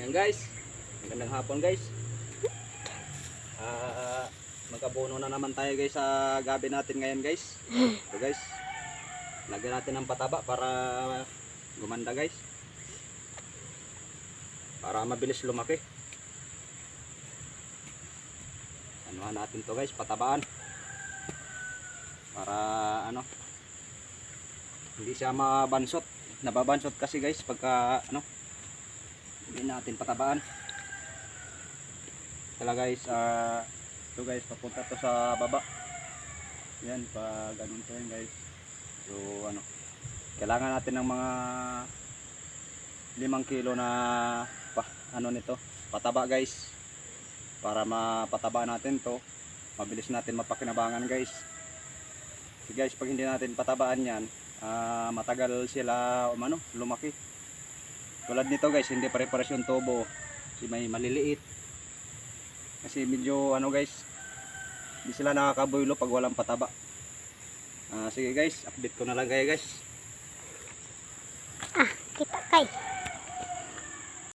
Ayan guys, magandang hapon guys. Magkabuno na naman tayo guys sa gabi natin ngayon guys. Ito guys, lagyan natin ng pataba para gumanda guys, para mabilis lumaki. Anuhan natin to guys, patabaan para ano, hindi siya mabansot. Nababansot kasi guys pagka ano, hindi natin patabaan. Tala guys, ito guys, papunta to sa baba. Yan, pag ganun to yan guys. So ano, kailangan natin ng mga 5 kilo na ano nito, pataba guys, para mapataba natin to, mabilis natin mapakinabangan guys. So guys, pag hindi natin patabaan yan, matagal sila lumaki. Tulad nito guys, hindi pare-pares yung tubo, kasi may maliliit. Kasi medyo ano guys, hindi sila nakakabuelo pag walang pataba. Sige guys, update ko na lang kayo guys. Kita kay.